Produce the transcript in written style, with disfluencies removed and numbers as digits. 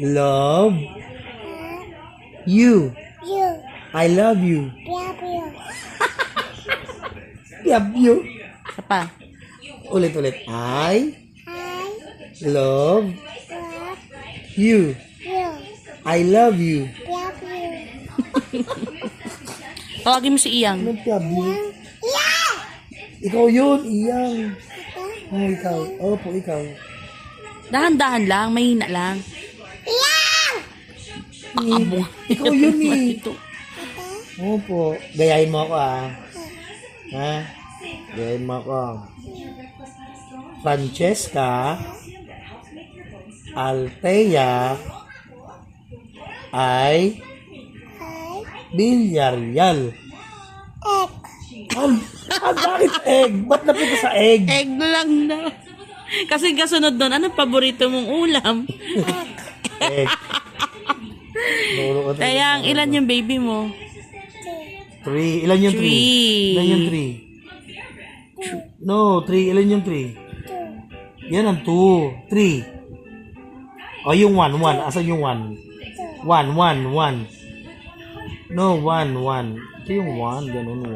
Love you. You. I love you. Love you. Love you. Isa pa. Ulit. I I love love you. you. I love you. Love you. Tawagin mo si Iyang. Anong love you? Yeah! Ikaw yun, Iyang. Oh, ikaw. Opo, ikaw. Dahan-dahan lang, mahina lang. Yeah! Ikaw yun eh. Ito. Opo. Gayahin mo ako Ha? Gayahin mo ako. Francesca Althea ay Villarreal. Egg. Bakit egg? Ba't napunta sa egg? Egg lang daw. Kasi kasunod doon, anong paborito mong ulam? Egg. Tayang, ilan yung baby mo? 3. Ilan yung 3? Three. Ilan yung 3? No, 3. Ilan yung 3? Yan ang 2. 3. O, yung 1. Asan yung 1? 1. No, 1. Ito yung 1. Ganun, 1.